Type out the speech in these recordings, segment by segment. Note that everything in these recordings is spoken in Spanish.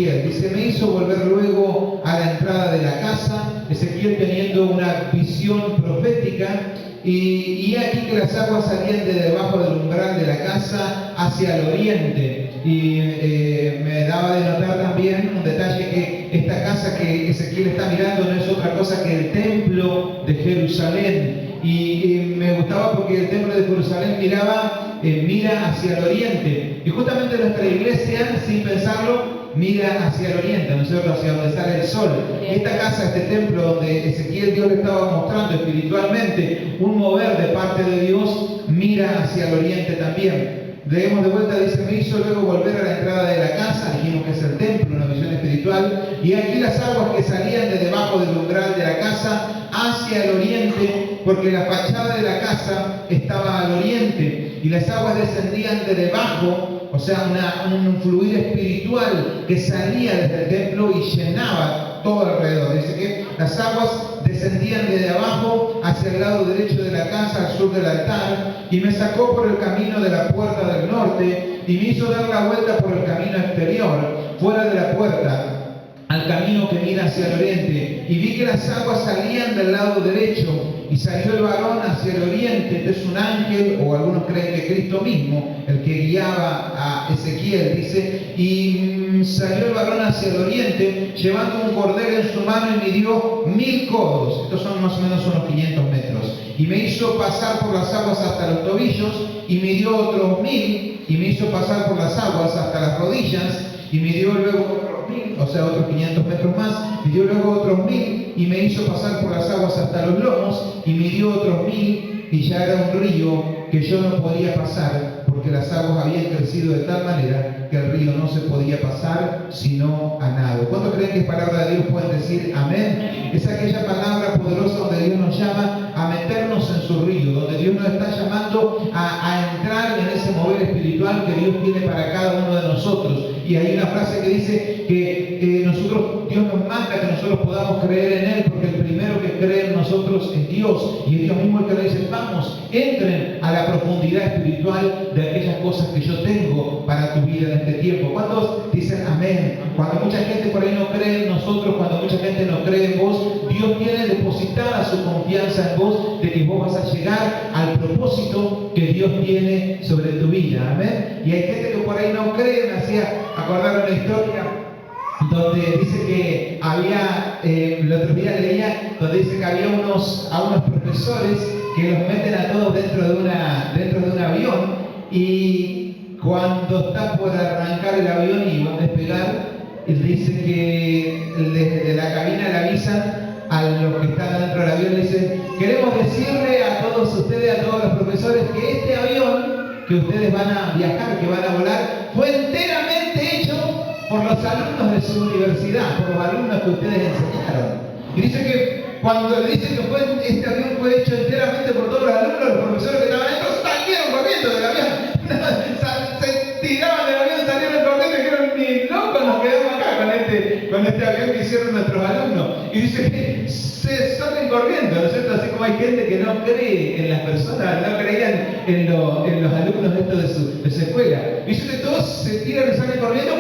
Ezequiel. Dice, me hizo volver luego a la entrada de la casa, Ezequiel teniendo una visión profética, y aquí que las aguas salían de debajo del umbral de la casa hacia el oriente. Y me daba de notar también un detalle, que esta casa que Ezequiel está mirando no es otra cosa que el templo de Jerusalén. Y me gustaba porque el templo de Jerusalén mira hacia el oriente. Y justamente nuestra iglesia, sin pensarlo, mira hacia el oriente, ¿no es cierto?, hacia donde sale el sol. Y esta casa, este templo donde Ezequiel, Dios le estaba mostrando espiritualmente un mover de parte de Dios, mira hacia el oriente también. Leemos de vuelta, dice, me hizo luego volver a la entrada de la casa, dijimos que es el templo, una visión espiritual, y aquí las aguas que salían de debajo del umbral de la casa hacia el oriente, porque la fachada de la casa estaba al oriente, y las aguas descendían de debajo, o sea, un fluir espiritual que salía desde el templo y llenaba todo alrededor. Dice que las aguas descendían desde abajo hacia el lado derecho de la casa, al sur del altar, y me sacó por el camino de la puerta del norte, y me hizo dar la vuelta por el camino exterior, fuera de la puerta, al camino que mira hacia el oriente, y vi que las aguas salían del lado derecho, y salió el varón hacia el oriente. Este es un ángel, o algunos creen que Cristo mismo, el que guiaba a Ezequiel, dice, y salió el varón hacia el oriente, llevando un cordero en su mano, y midió 1000 codos, estos son más o menos unos 500 metros, y me hizo pasar por las aguas hasta los tobillos, y midió otros 1000, y me hizo pasar por las aguas hasta las rodillas, y midió luego otros 1000, o sea, otros 500 metros más, midió luego otros 1000, y me hizo pasar por las aguas hasta los lomos, y midió otros 1000, y ya era un río que yo no podía pasar, porque las aguas habían crecido de tal manera que el río no se podía pasar sino a nado. ¿Cuántos creen que es palabra de Dios? Pueden decir amén. Es aquella palabra poderosa donde Dios nos llama a meternos en su río, donde Dios nos está llamando a entrar en ese mover espiritual que Dios tiene para cada uno de nosotros. Y hay una frase que dice que Dios nos manda que nosotros podamos creer en Él, porque el primero que cree en nosotros es Dios, y es Dios mismo el que nos dice, vamos, entren a la profundidad espiritual de aquellas cosas que yo tengo para tu vida en este tiempo. ¿Cuántos dicen amén? Cuando mucha gente por ahí no cree en nosotros, cuando mucha gente no cree en vos, Dios tiene depositada su confianza en vos, de que vos vas a llegar al propósito que Dios tiene sobre tu vida, amén. Y hay gente que por ahí no cree. Me hacía acordar una historia donde dice que había, el otro día leía, donde dice que había a unos profesores que los meten a todos dentro de un avión, y cuando está por arrancar el avión y va a despegar, él dice que desde la cabina le avisan a los que están dentro del avión, le dicen, queremos decirle a todos ustedes, a todos los profesores, que este avión que ustedes van a viajar, que van a volar, fue enteramente hecho por los alumnos de su universidad, por los alumnos que ustedes enseñaron. Y dice que cuando le dicen que este avión fue hecho enteramente por todos los alumnos, los profesores que estaban dentro salieron corriendo del avión. Se tiraban del avión, salieron corriendo y dijeron, ni locos nos quedamos acá con este avión que hicieron nuestros alumnos. Y dice que se salen corriendo, ¿no es cierto? Así como hay gente que no cree en las personas, no creían en los alumnos de su escuela. Y dice que todos se tiran y salen corriendo,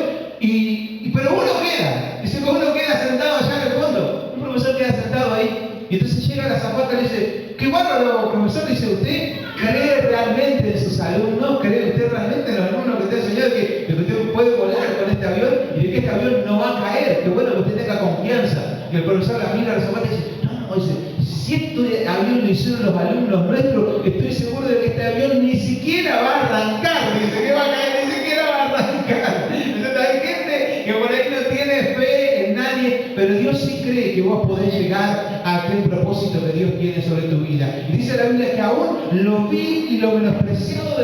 pero uno queda. Dice que uno queda sentado allá en el fondo. Un profesor queda sentado ahí. Y entonces llega la zapata y le dice, qué bárbaro, profesor. Dice, ¿usted cree realmente en sus alumnos? ¿Cree usted realmente en los alumnos que usted ha enseñado que usted puede volar con este avión y de que este avión no va a caer? Qué bueno que usted tenga confianza. Y el profesor la mira a la zapata y dice, no, dice, si este avión lo hicieron los alumnos nuestros, estoy seguro de que este avión ni siquiera va a arrancar. Dice que va a caer, ni siquiera va a arrancar. Entonces hay gente que por ahí no tiene fe en nadie, pero Dios sí cree que vos podés llegar a aquel propósito que Dios tiene sobre tu vida. Y dice la Biblia que aún lo vil y lo menospreciado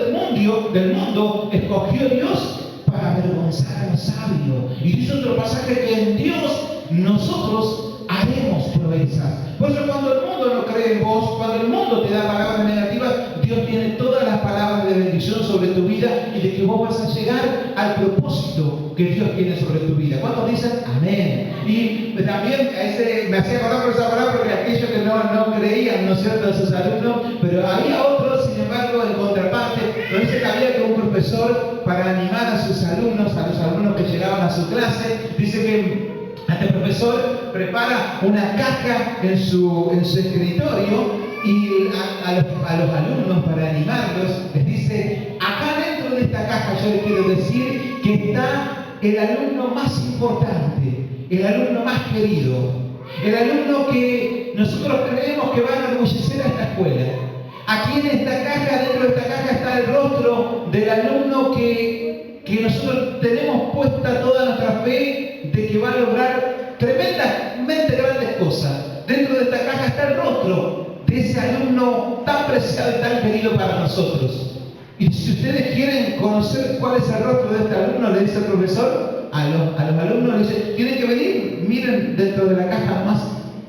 del mundo escogió Dios para avergonzar a los sabios. Y dice otro pasaje que en Dios nosotros haremos proezas. Por eso cuando el mundo no cree en vos, cuando el mundo te da palabras negativas, Dios tiene todas las palabras de bendición sobre tu vida y de que vos vas a llegar al propósito que Dios tiene sobre tu vida. ¿Cuántos dicen amén? Y también me hacía acordar por esa palabra porque aquellos que no creían, ¿no es cierto?, a sus alumnos, pero había otros, sin embargo, en contraparte, donde dice que había que un profesor profesor, para animar a sus alumnos, a los alumnos que llegaban a su clase, dice que este profesor prepara una caja en su escritorio y a los alumnos, para animarlos, les dice: acá dentro de esta caja yo les quiero decir que está el alumno más importante, el alumno más querido, el alumno que nosotros creemos que va a enorgullecer a esta escuela. Aquí en esta caja, dentro de esta caja, está el rostro del alumno que nosotros tenemos puesta toda nuestra fe de que va a lograr tremendamente grandes cosas. Dentro de esta caja está el rostro de ese alumno tan preciado y tan querido para nosotros. Y si ustedes quieren conocer cuál es el rostro de este alumno, le dice el profesor a los alumnos, le dice: tienen que venir, miren dentro de la caja más.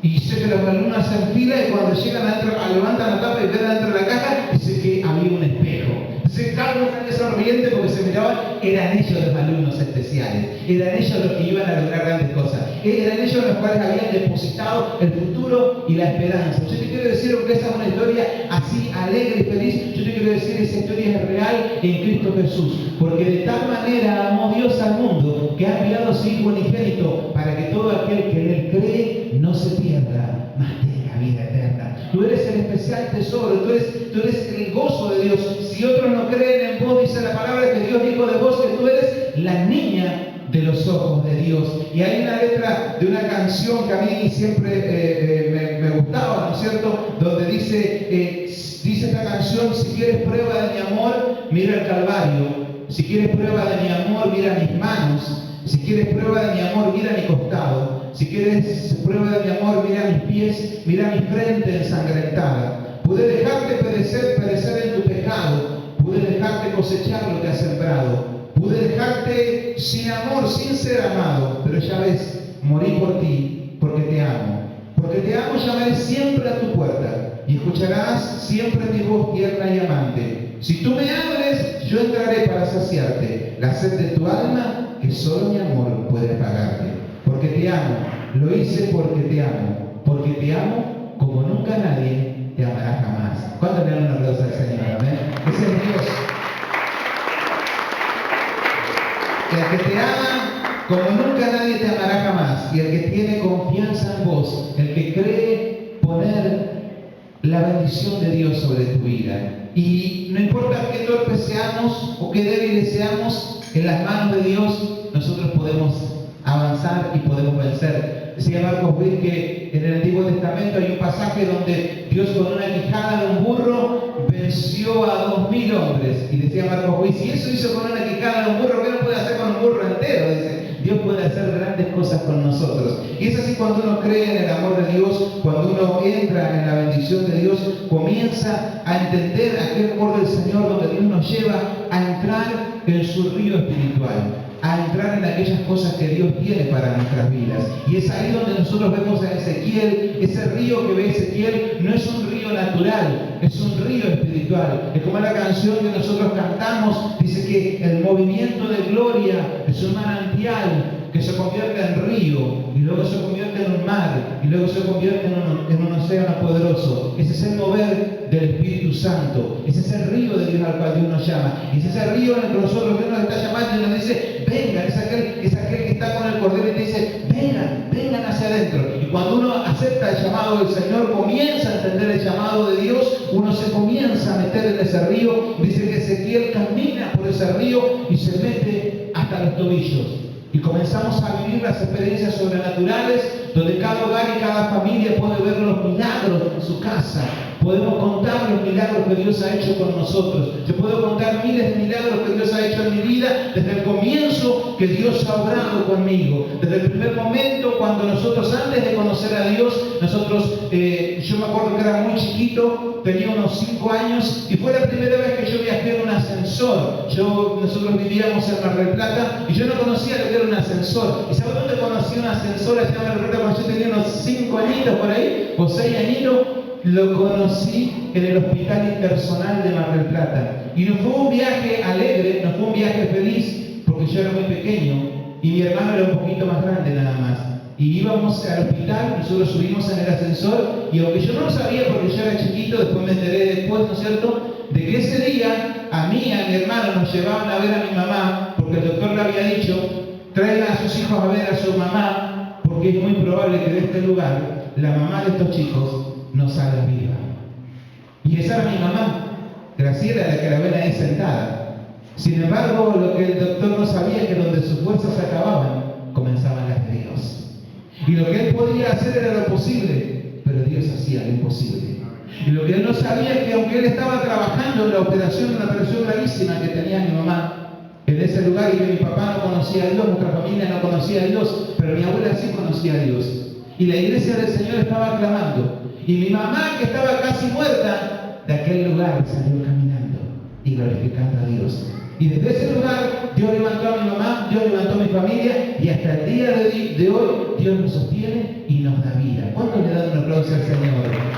Y sé que los alumnos hacen fila y cuando llegan adentro, levantan la tapa y ven adentro de la caja, dice que había un espejo. Entonces Carlos salía sonriente porque se miraban, eran ellos los alumnos especiales, eran ellos los que iban a lograr grandes cosas, eran ellos los cuales habían depositado el futuro y la esperanza. Yo te quiero decir, aunque esa es una historia así alegre y feliz, yo te quiero decir, esa historia es real en Cristo Jesús, porque de tal manera amó Dios al mundo que ha enviado a su Hijo unigénito para que todo aquel que en él cree no se pierda, mas tenga vida eterna. Tú eres el especial tesoro, tú eres el gozo de Dios. Si otros no creen en vos, dice la palabra que Dios dijo de vos que tú eres la niña de los ojos de Dios. Y hay una letra de una canción que a mí siempre me gustaba, ¿no es cierto? Donde dice esta canción: si quieres prueba de mi amor, mira el Calvario. Si quieres prueba de mi amor, mira mis manos. Si quieres prueba de mi amor, mira mi costado. Si quieres prueba de mi amor, mira mis pies, mira mi frente ensangrentada. Pude dejarte perecer en tu pecado. Pude dejarte cosechar lo que has sembrado. Pude dejarte sin amor, sin ser amado. Pero ya ves, morí por ti, porque te amo. Porque te amo, llamaré siempre a tu puerta. Y escucharás siempre mi voz tierna y amante. Si tú me abres, yo entraré para saciarte la sed de tu alma, que solo mi amor puede apagarte. Porque te amo, lo hice porque te amo como nunca nadie te amará jamás. ¿Cuánto le dan un aplauso al Señor? Amén. Ese es Dios. El que te ama como nunca nadie te amará jamás, y el que tiene confianza en vos, el que cree poner la bendición de Dios sobre tu vida. Y no importa qué torpes seamos o qué débiles seamos, en las manos de Dios nosotros podemos avanzar y podemos vencer. Decía Marcos Witt que en el Antiguo Testamento hay un pasaje donde Dios con una quijada de un burro venció a 2000 hombres. Y decía Marcos Witt: si eso hizo con una quijada de un burro, ¿qué no puede hacer con un burro entero? Dice: Dios puede hacer grandes cosas con nosotros. Y es así cuando uno cree en el amor de Dios, cuando uno entra en la bendición de Dios, comienza a entender aquel amor del Señor donde Dios nos lleva a entrar en su río espiritual, a entrar en aquellas cosas que Dios tiene para nuestras vidas. Y es ahí donde nosotros vemos a Ezequiel. Ese río que ve Ezequiel no es un río natural, es un río espiritual. Es como la canción que nosotros cantamos, dice que el movimiento de gloria es un manantial que se convierte en río, y luego se convierte en un mar, y luego se convierte en un océano poderoso. Ese es el mover del Espíritu Santo. Ese es el río de Dios al cual Dios nos llama. Y ese es el río en el que nosotros Dios nos está llamando y nos dice: vengan. Es aquel que está con el cordero y te dice: vengan hacia adentro. Y cuando uno acepta el llamado del Señor, comienza a entender el llamado de Dios, uno se comienza a meter en ese río. Dice que Ezequiel camina por ese río y se mete hasta los tobillos. Y comenzamos a vivir las experiencias sobrenaturales, donde cada hogar y cada familia puede ver los milagros en su casa. Podemos contar los milagros que Dios ha hecho con nosotros. Yo puedo contar miles de milagros que Dios ha hecho en mi vida desde el comienzo que Dios ha obrado conmigo. Desde el primer momento, cuando nosotros, antes de conocer a Dios, yo me acuerdo que era muy chiquito, tenía unos 5 años, y fue la primera vez que yo viajé en un ascensor. Nosotros vivíamos en Mar del Plata y yo no conocía lo que era un ascensor. ¿Y sabes dónde conocí un ascensor allá en Mar del Plata? Cuando yo tenía unos 5 añitos por ahí, o 6 añitos. Lo conocí en el Hospital Intersonal de Mar del Plata. Y no fue un viaje alegre, no fue un viaje feliz, porque yo era muy pequeño y mi hermano era un poquito más grande nada más. Y íbamos al hospital, nosotros subimos en el ascensor, y aunque yo no lo sabía porque yo era chiquito, después me enteré después, ¿no es cierto? de que ese día a mí y a mi hermano nos llevaban a ver a mi mamá, porque el doctor le había dicho, traigan a sus hijos a ver a su mamá, porque es muy probable que de este lugar la mamá de estos chicos no salga viva. Y esa era mi mamá, Graciela, la que la ven ahí sentada. Sin embargo, lo que el doctor no sabía es que donde sus fuerzas se acababan, comenzaban las de Dios. Y lo que él podía hacer era lo posible, pero Dios hacía lo imposible. Y lo que él no sabía es que aunque él estaba trabajando en la operación, una operación gravísima que tenía mi mamá, en ese lugar, y que mi papá no conocía a Dios, nuestra familia no conocía a Dios, pero mi abuela sí conocía a Dios. Y la iglesia del Señor estaba clamando. Y mi mamá, que estaba casi muerta, de aquel lugar salió caminando y glorificando a Dios. Y desde ese lugar Dios levantó a mi mamá, Dios levantó a mi familia, y hasta el día de hoy Dios nos sostiene y nos da vida. ¿Cuántos le dan un aplauso al Señor?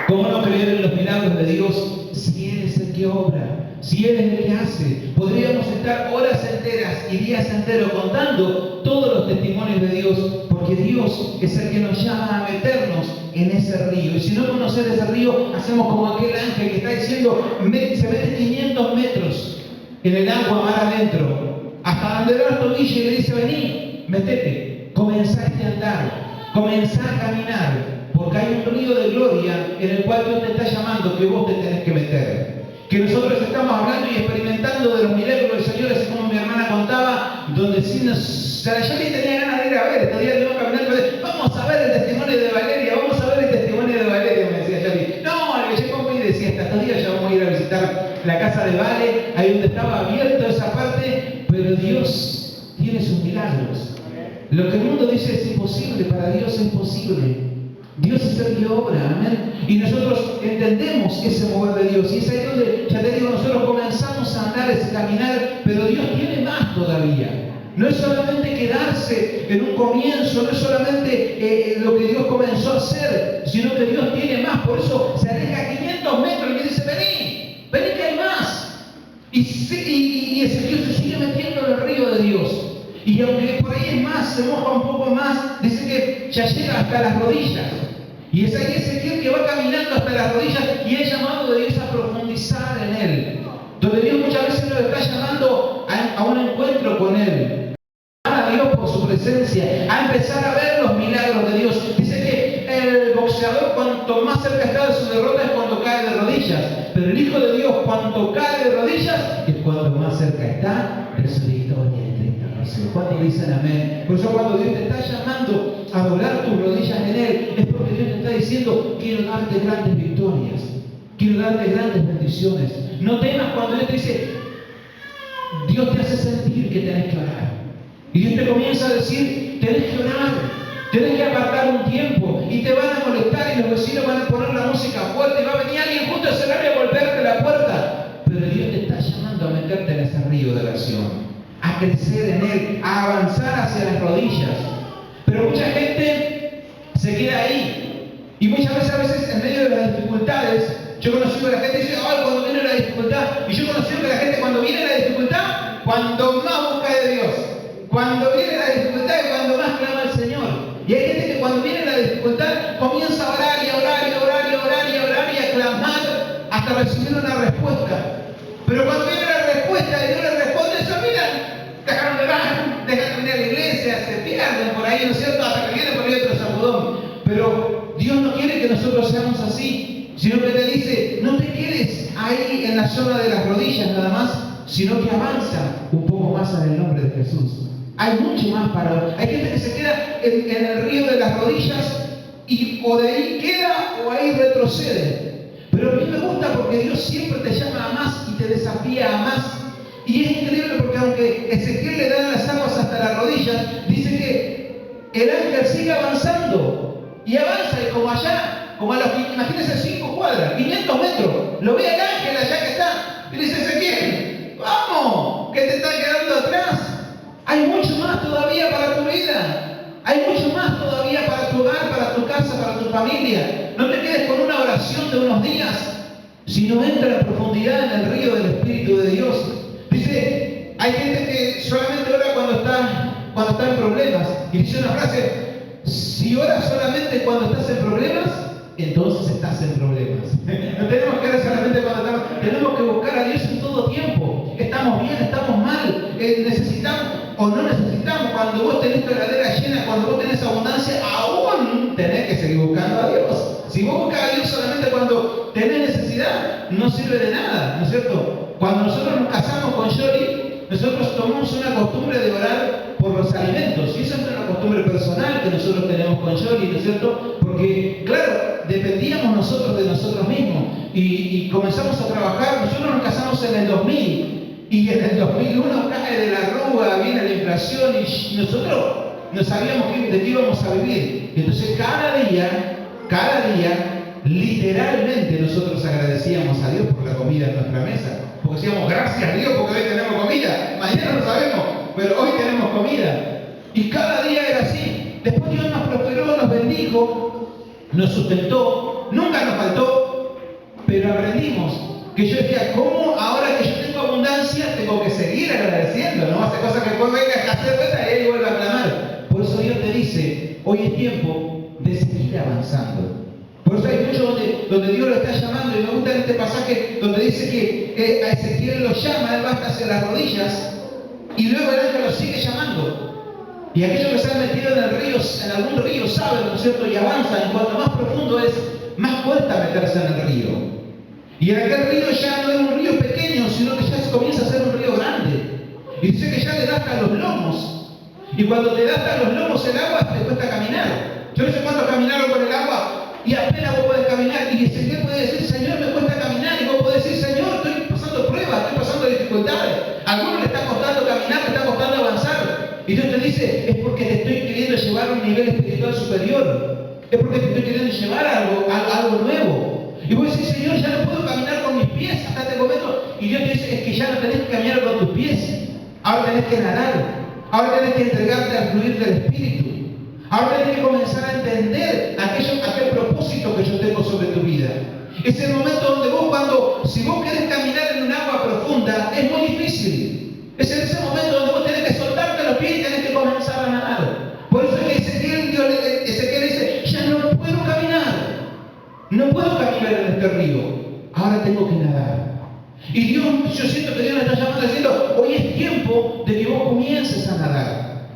¿Cómo no creer en los milagros de Dios si Él es el que obra, si Él es el que hace? Podríamos estar horas enteras y días enteros contando todos los testimonios de Dios, porque Dios es el que nos llama a meternos en ese río. Y si no conocer ese río, hacemos como aquel ángel que está diciendo, se mete 500 metros en el agua mar adentro, hasta donde da el tobillo, y le dice, vení, metete, comenzaste a andar, comenzá a caminar. Porque hay un río de gloria en el cual Dios te está llamando, que vos te tenés que meter. Que nosotros estamos hablando y experimentando de los milagros del Señor, así como mi hermana contaba, donde sí yo ni tenía ganas de ir a ver. Estos días íbamos caminando, vamos a ver el testimonio de Valeria, vamos a ver el testimonio de Valeria, me decía Yoli. No, le llegó muy de siesta, estos días ya vamos a ir a visitar la casa de Vale, ahí donde estaba abierto esa parte, pero Dios tiene sus milagros. Lo que el mundo dice es imposible, para Dios es posible. Dios es el que obra, amén. Y nosotros entendemos ese mover de Dios. Y es ahí donde, ya te digo, nosotros comenzamos a andar ese caminar, pero Dios tiene más todavía. No es solamente quedarse en un comienzo, no es solamente lo que Dios comenzó a hacer, sino que Dios tiene más. Por eso se aleja a 500 metros y le dice, vení, vení que hay más. Y Ezequiel se sigue metiendo en el río de Dios. Y aunque por ahí es más, se moja un poco más, dice que ya llega hasta las rodillas. Y es ahí Ezequiel que va caminando hasta las rodillas y es llamado de Dios a profundizar en Él. Donde Dios muchas veces nos está llamando a un encuentro con Él. A Dios por su presencia, a empezar a ver los milagros de Dios. Dice que el boxeador cuanto más cerca está de su derrota es cuando cae de rodillas. Pero el Hijo de Dios cuando cae de rodillas es cuando más cerca está de su victoria. ¿Cuántos dicen amén? Por eso cuando Dios te está llamando a doblar tus rodillas en Él, es porque Dios te está diciendo, quiero darte grandes victorias, quiero darte grandes bendiciones. No temas cuando Dios te dice, Dios te hace sentir que tenés que orar. Y Dios te comienza a decir, tenés que orar, tenés que apartar un tiempo, y te van a molestar, y los vecinos van a poner la música fuerte, y va a venir alguien justo a cerrar y a golpearte la puerta. Pero Dios te está llamando a meterte en ese río de oración, a crecer en Él, a avanzar hacia las rodillas. Pero mucha gente se queda ahí. Y muchas veces en medio de las dificultades, yo conocí a la gente que dice, ay, cuando viene la dificultad. Y yo conocí a la gente cuando viene la dificultad, cuando más busca de Dios. Cuando viene la dificultad es cuando más clama al Señor. Y hay gente que cuando viene la dificultad comienza a orar y a orar y a orar y a orar y a orar y a clamar hasta recibir una respuesta. Pero cuando viene la respuesta y Dios le responde, eso miran, dejaron de orar, dejaron de ir a la iglesia, se pierden por ahí, ¿no es cierto? Hasta que viene por ahí otro sacudón. Pero Dios no quiere que nosotros seamos así, sino que te dice, no te quedes ahí en la zona de las rodillas nada más, sino que avanza un poco más en el nombre de Jesús. Hay mucho más para... Hay gente que se queda en el río de las rodillas y o de ahí queda o ahí retrocede. Pero a mí me gusta porque Dios siempre te llama a más y te desafía a más. Y es increíble porque aunque Ezequiel le da las aguas hasta las rodillas, dice que el ángel sigue avanzando. Y avanza, y como allá, como a los, imagínense 5 cuadras, 500 metros, lo ve el ángel allá que está. Y dice, Ezequiel, vamos, que te está quedando atrás. Hay mucho más todavía para tu vida. Hay mucho más todavía para tu hogar, para tu casa, para tu familia. No te quedes con una oración de unos días, sino entra en profundidad en el río del Espíritu de Dios. Dice, hay gente que solamente ora cuando está en problemas. Y dice una frase, Si oras solamente cuando estás en problemas, entonces estás en problemas. No tenemos que orar solamente cuando estamos, tenemos que buscar a Dios en todo tiempo. Estamos bien, estamos mal, necesitamos o no necesitamos. Cuando vos tenés tu heladera llena, cuando vos tenés abundancia, aún tenés que seguir buscando a Dios. Si vos buscas a Dios solamente cuando tenés necesidad, no sirve de nada, ¿no es cierto? Cuando nosotros nos casamos con Yori, nosotros tomamos una costumbre de orar por los alimentos. Y esa es una costumbre personal que nosotros tenemos con Yori, ¿no es cierto? Porque, claro, dependíamos nosotros de nosotros mismos. Y comenzamos a trabajar. Nosotros nos casamos en el 2000. Y en el 2001 cae de la arruga, viene la inflación. Y nosotros no sabíamos de qué íbamos a vivir. Entonces, cada día, literalmente nosotros agradecíamos a Dios por la comida en nuestra mesa. Porque decíamos, gracias a Dios porque hoy tenemos comida. Mañana no sabemos, pero hoy tenemos comida. Y cada día era así. Después Dios nos prosperó, nos bendijo, nos sustentó, nunca nos faltó, pero aprendimos que yo decía, ¿cómo ahora que yo tengo abundancia tengo que seguir agradeciendo? No hace cosas que después venga a hacer vuelta y ahí vuelve a clamar. Por eso Dios te dice, hoy es tiempo de seguir avanzando. Por eso hay muchos donde Dios lo está llamando, y me gusta este pasaje donde dice que a Ezequiel lo llama, él va hasta hacia las rodillas, y luego el ángel lo sigue llamando. Y aquellos que se han metido en el río, en algún río, saben, ¿no es cierto? Y avanzan, y cuanto más profundo es, más cuesta meterse en el río. Y en aquel río ya no es un río pequeño, sino que ya comienza a ser un río grande. Y dice que ya le da hasta los lomos. Y cuando te da hasta los lomos el agua, te cuesta caminar. Yo no sé cuántos caminaron por el agua y apenas vos podés caminar. Y Ezequiel puede decir, Señor, me cuesta caminar. Y vos podés decir, Señor, estoy pasando pruebas, estoy pasando dificultades. A algunos le está costando caminar, le está costando avanzar. Y Dios te dice, es porque te estoy queriendo llevar a un nivel espiritual superior. Es porque te estoy queriendo llevar a algo nuevo. Y vos decís, Señor, ya no puedo caminar con mis pies hasta este momento. Y Dios te dice, es que ya no tenés que caminar con tus pies. Ahora tenés que nadar. Ahora tenés que entregarte al fluir del Espíritu. Ahora tenés que comenzar a entender aquel propósito que yo tengo sobre tu vida. Es el momento donde si vos querés caminar en un agua profunda, es muy difícil. Es en ese momento donde vos tenés que soltarte los pies y tenés que comenzar a nadar. Por eso es que Ezequiel dice, ya no puedo caminar. No puedo caminar en este río. Ahora tengo que nadar. Y Dios, yo siento que Dios me está llamando diciendo, hoy es tiempo de que vos comiences a nadar.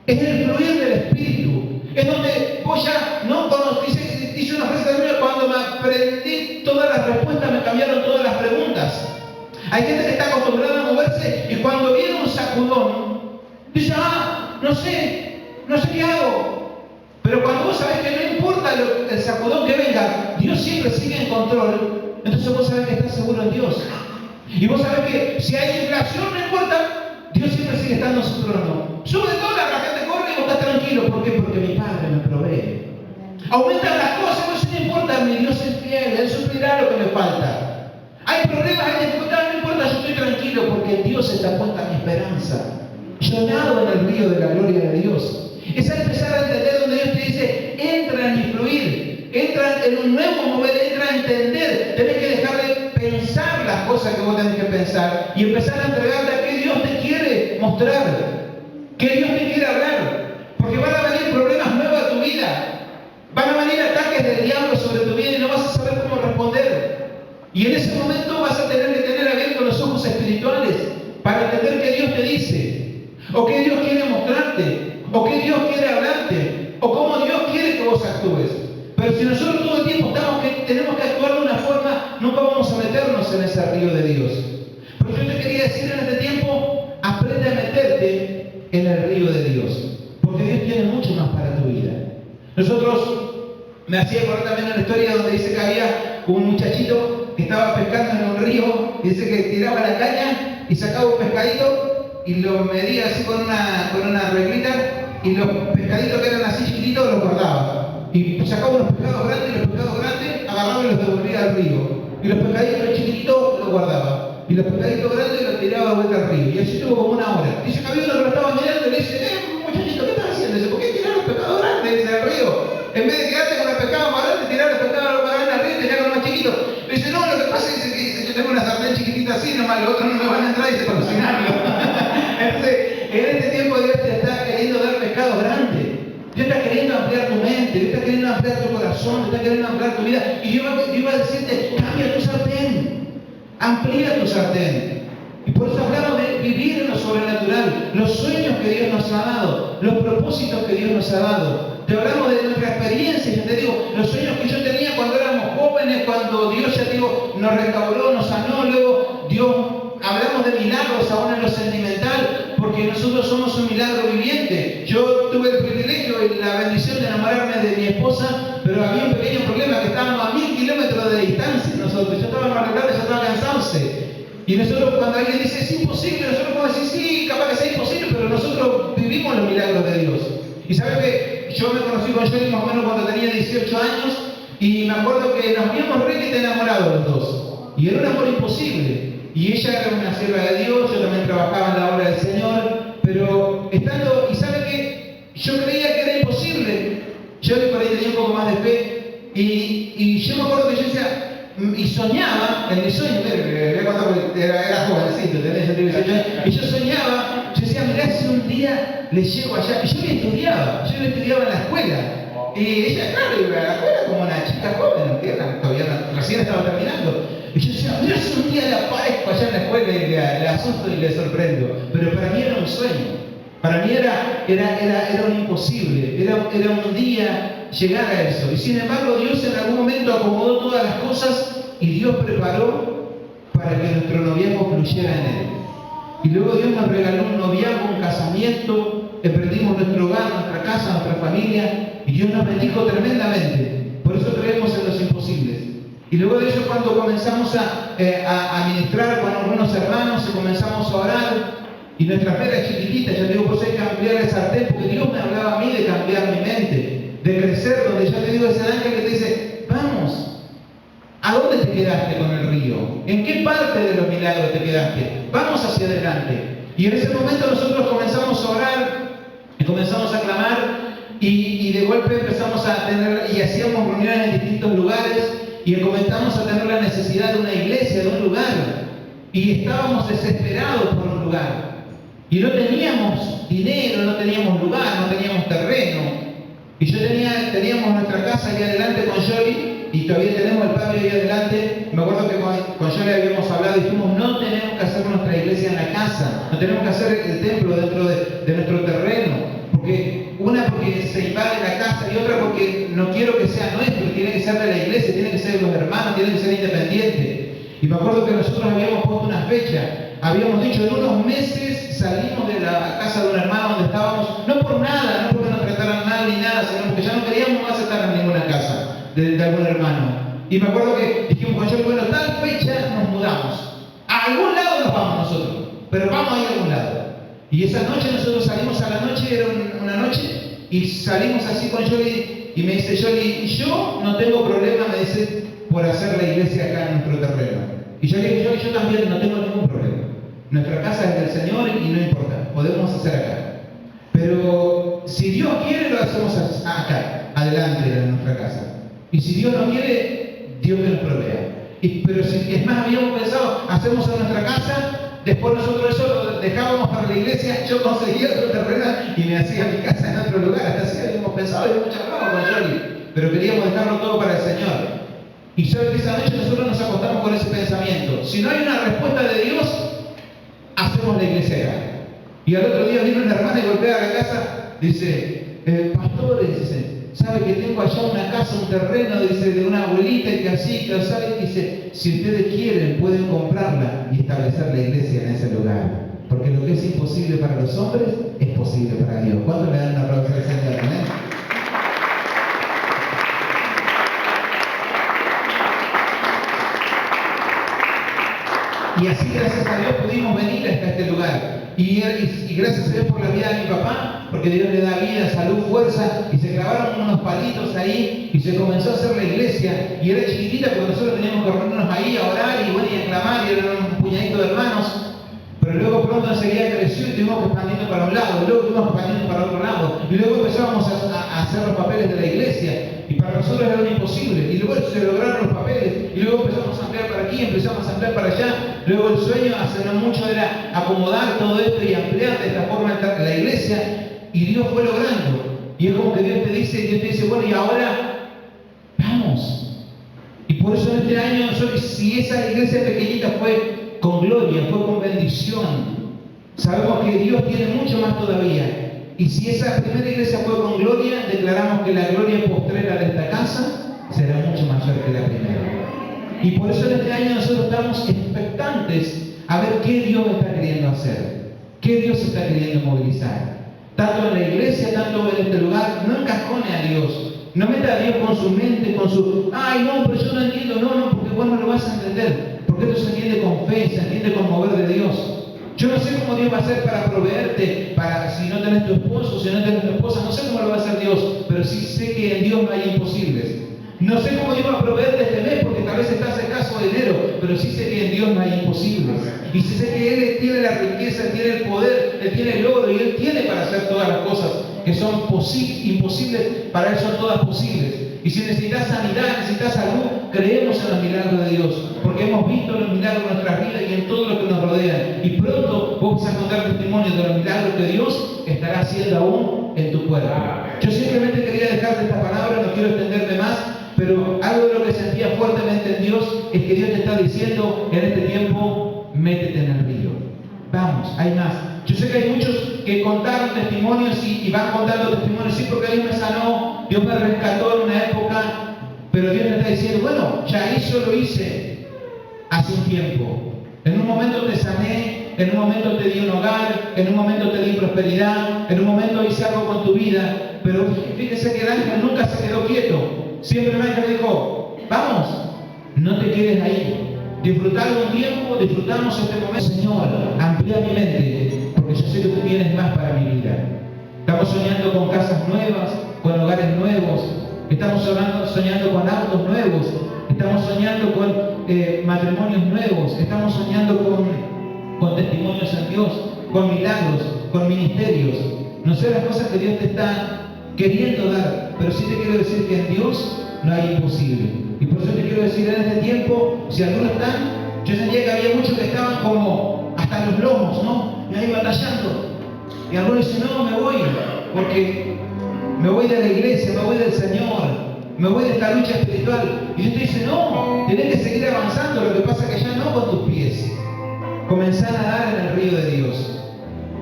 Es el fluir del Espíritu. Es donde vos ya no conociste. Dice una frase de la Biblia, cuando me aprendí todas las respuestas, me cambiaron todas las preguntas. Hay gente que está acostumbrada a moverse y cuando viene un sacudón, dice, no sé qué hago. Pero cuando vos sabés que no importa el sacudón que venga, Dios siempre sigue en control, entonces vos sabés que estás seguro en Dios. Y vos sabés que si hay inflación, no importa, Dios siempre sigue estando en su trono. Sube dólar, la gente corre y vos estás tranquilo. ¿Por qué? Porque mi Padre me provee. Aumentan las cosas, no importa, mi Dios es fiel, Él suplirá lo que me falta. Hay problemas, hay dificultades, no importa, yo estoy tranquilo porque en Dios está puesta mi esperanza. Yo nado en el río de la gloria de Dios. Es empezar a entender donde Dios te dice, entra en mi fluir, entra en un nuevo mover, entra a entender. Tenés que dejar de pensar las cosas que vos tenés que pensar y empezar a entregarte a qué Dios te quiere mostrar, qué Dios te quiere hablar. Porque van a venir problemas nuevos a tu vida. Van a venir ataques del diablo sobre tu vida y no vas a saber cómo responder. Y en ese momento vas a tener que tener abiertos los ojos espirituales para entender qué Dios te dice, o qué Dios quiere mostrarte, o qué Dios quiere hablarte, o cómo Dios quiere que vos actúes. Pero si nosotros todo el tiempo tenemos que actuar de una forma, nunca vamos a meternos en ese río de Dios. Pero yo te quería decir en este tiempo, aprende a meterte en el río de Dios, porque Dios tiene mucho más para tu vida. Nosotros, me hacía acordar también una historia donde dice que había un muchachito que estaba pescando en un río y dice que tiraba la caña y sacaba un pescadito y lo medía así con una reglita y los pescaditos que eran así chiquititos los guardaba. Y sacaba unos pescados grandes y los pescados grandes agarraba y los devolvía al río. Y los pescaditos chiquititos los guardaba. Y los pescaditos grandes los tiraba de vuelta al río. Y así estuvo como una hora. Dice que había uno que lo estaba mirando y le dice, muchachito, ¿qué estás haciendo? Dice, ¿por qué tirar los pescados grandes? Dice, al río. En vez de quedarte con los pescados más grandes, tirar los pescados más grandes al río y tirar con los más chiquitos. Le dice, no, lo que pasa es que yo tengo una sartén chiquitita así, nomás los otros no me van a entrar y se cocinarlo. Entonces, en este tiempo Dios te está queriendo dar pescados grandes. Dios está queriendo ampliar mente, Dios está queriendo ampliar tu corazón, está queriendo ampliar tu vida. Y Dios va a decirte, cambia tu sartén, amplía tu sartén. Y por eso hablamos de vivir en lo sobrenatural, los sueños que Dios nos ha dado, los propósitos que Dios nos ha dado. Te hablamos de nuestra experiencia, yo te digo, los sueños que yo tenía cuando éramos jóvenes, cuando Dios, ya te digo, nos restauró, nos sanó, luego Dios, hablamos de milagros aún en lo sentimental, porque nosotros somos un milagro viviente. Yo tuve el privilegio y la bendición de enamorarme de mi esposa, pero había un pequeño problema, que estábamos a 1000 kilómetros de distancia nosotros. Yo estaba en Mar del Plata, yo estaba cansado. Y nosotros, cuando alguien dice es imposible, nosotros podemos decir sí, capaz que sea imposible, pero nosotros vivimos los milagros de Dios. Y sabes que yo me conocí con Johnny más o menos cuando tenía 18 años, y me acuerdo que nos habíamos re enamorados los dos. Y era un amor imposible. Y ella era una sierva de Dios, yo también trabajaba en la obra del Señor, pero estando, y sabe que yo creía que era imposible. Yo por ahí tenía un poco más de fe, y yo me acuerdo que yo decía, y soñaba, en mi sueño, era jovencito, tenía 18 años, y yo soñaba, yo decía, mirá, si un día le llego allá, y yo le estudiaba en la escuela, y ella, claro, iba a la escuela como una chica joven, que todavía recién estaba terminando, y yo decía, mirá, si un día le aparezco allá en la escuela y le asusto y le sorprendo, pero para mí era un sueño, para mí era un imposible, era un día llegar a eso. Y sin embargo, Dios en algún momento acomodó todas las cosas y Dios preparó para que nuestro noviazgo fluyera en Él. Y luego Dios nos regaló un noviazgo, un casamiento, emprendimos nuestro hogar, nuestra casa, nuestra familia, y Dios nos bendijo tremendamente. Por eso creemos en los imposibles. Y luego de eso, cuando comenzamos a ministrar con algunos hermanos y comenzamos a orar, y nuestra fe era chiquitita, yo digo, pues hay que cambiar el sartén, porque Dios me hablaba a mí de cambiar mi mente, de crecer, donde ya te digo, ese ángel que te dice, vamos, ¿a dónde te quedaste con el río? ¿En qué parte de los milagros te quedaste? Vamos hacia adelante. Y en ese momento nosotros comenzamos a orar, y comenzamos a clamar, y de golpe empezamos a tener, y hacíamos reuniones en distintos lugares, y comenzamos a tener la necesidad de una iglesia, de un lugar, y estábamos desesperados por un lugar. Y no teníamos dinero, no teníamos lugar, no teníamos terreno. Y teníamos nuestra casa ahí adelante con Yoli, y todavía tenemos el patio ahí adelante. Me acuerdo que con Yoli habíamos hablado y dijimos, no tenemos que hacer nuestra iglesia en la casa, no tenemos que hacer el templo dentro de nuestro terreno. Porque se invade la casa, y otra porque no quiero que sea nuestro, tiene que ser de la iglesia, tiene que ser de los hermanos, tiene que ser independiente. Y me acuerdo que nosotros habíamos puesto una fecha. Habíamos dicho, en unos meses salimos de la casa de un hermano donde estábamos, no por nada, no porque nos trataran mal ni nada, sino porque ya no queríamos más estar en ninguna casa de algún hermano. Y me acuerdo que dijimos, bueno, tal fecha nos mudamos. A algún lado nos vamos nosotros, pero vamos a ir a algún lado. Y esa noche nosotros salimos a la noche, era una noche, y salimos así con Yoli, y me dice Yoli, yo no tengo problema, me dice, por hacer la iglesia acá en nuestro terreno. Y yo le dije, yo también no tengo ningún problema. Nuestra casa es del Señor y no importa, podemos hacer acá. Pero si Dios quiere, lo hacemos acá, adelante de nuestra casa. Y si Dios no quiere, Dios que nos provea. Pero si es más, habíamos pensado, hacemos en nuestra casa, después nosotros eso lo dejábamos para la iglesia, yo conseguía otro terreno y me hacía mi casa en otro lugar. Así habíamos pensado, y muchas hablamos con Yoli, pero queríamos dejarlo todo para el Señor. Y sabes que esa noche nosotros nos acostamos con ese pensamiento. Si no hay una respuesta de Dios, hacemos la iglesia acá. Y al otro día viene una hermana y golpea la casa, dice, pastores, dice, ¿sabe que tengo allá una casa, un terreno, dice, de una abuelita y que así, que sabe? Dice, si ustedes quieren, pueden comprarla y establecer la iglesia en ese lugar. Porque lo que es imposible para los hombres, es posible para Dios. ¿Cuántos le dan una aplauso al Señor? Y así, gracias a Dios, pudimos venir hasta este lugar. Y gracias a Dios por la vida de mi papá, porque Dios le da vida, salud, fuerza, y se clavaron unos palitos ahí, y se comenzó a hacer la iglesia, y era chiquitita porque nosotros teníamos que reunirnos ahí a orar, y bueno, y a clamar, y eran un puñadito de hermanos. Pero luego pronto enseguida creció y tuvimos que expandirnos para un lado, y luego tuvimos que expandirnos para otro lado, y luego empezábamos a hacer los papeles de la iglesia, y para nosotros era un imposible, y luego se lograron los papeles, y luego empezamos a ampliar para aquí, empezamos a ampliar para allá, luego el sueño hace no mucho era acomodar todo esto y ampliar de esta forma la iglesia, y Dios fue logrando. Y es como que Dios te dice, bueno, y ahora, vamos. Y por eso en este año, si esa iglesia pequeñita fue con gloria, fue con bendición, sabemos que Dios tiene mucho más todavía. Y si esa primera iglesia fue con gloria, declaramos que la gloria postrera de esta casa será mucho mayor que la primera. Y por eso en este año nosotros estamos expectantes a ver qué Dios está queriendo hacer, qué Dios está queriendo movilizar. Tanto en la iglesia, tanto en este lugar, no encajone a Dios. No meta a Dios con su mente, con su, ay no, pero yo no entiendo, no, porque vos no lo vas a entender. Porque esto se entiende con fe, se entiende con mover de Dios. Yo no sé cómo Dios va a hacer para proveerte, para si no tenés tu esposo, si no tenés tu esposa, no sé cómo lo va a hacer Dios, pero sí sé que en Dios no hay imposibles. No sé cómo Dios va a proveerte este mes, porque tal vez estás escaso de dinero, pero sí sé que en Dios no hay imposibles. Y sí sé que Él tiene la riqueza, Él tiene el poder, Él tiene el oro y Él tiene para hacer todas las cosas que son imposibles, para Él son todas posibles. Y si necesitas sanidad, necesitas salud, creemos en los milagros de Dios, porque hemos visto los milagros en nuestras vidas y en todo lo que nos rodea. Y pronto vos vas a contar testimonio de los milagros que Dios estará haciendo aún en tu cuerpo. Yo simplemente quería dejarte esta palabra, no quiero extenderme más, pero algo de lo que sentía fuertemente en Dios es que Dios te está diciendo en este tiempo, métete en el río. Vamos, hay más. Yo sé que hay muchos que contaron testimonios y van contando testimonios, sí, porque Dios me sanó, Dios me rescató en una época, pero Dios me está diciendo, bueno, ya eso lo hice hace un tiempo. En un momento te sané, en un momento te di un hogar, en un momento te di prosperidad, en un momento hice algo con tu vida, pero fíjese que el ángel nunca se quedó quieto. Siempre el ángel dijo, vamos, no te quedes ahí. Disfrutar de un tiempo, disfrutamos este momento. Señor, amplía mi mente, porque yo sé que tú tienes más para mi vida. Estamos soñando con casas nuevas, con hogares nuevos. Estamos soñando con autos nuevos. Estamos soñando con matrimonios nuevos. Estamos soñando con testimonios en Dios, con milagros, con ministerios. No sé las cosas que Dios te está queriendo dar, pero sí te quiero decir que en Dios no hay imposible. Y por eso te quiero decir en este tiempo, si algunos están, yo sentía que había muchos que estaban como hasta los lomos, ¿no? Y ahí batallando. Y algunos dicen, no, me voy, porque me voy de la iglesia, me voy del Señor, me voy de esta lucha espiritual. Y Dios te dice, no, tenés que seguir avanzando, lo que pasa es que ya no con tus pies. Comenzá a nadar en el río de Dios.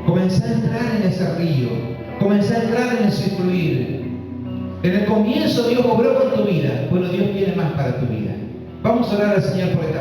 Comenzá a entrar en ese río. Comenzá a entrar en ese fluir. En el comienzo Dios obró con tu vida. Bueno, Dios tiene más para tu vida. Vamos a orar al Señor por esta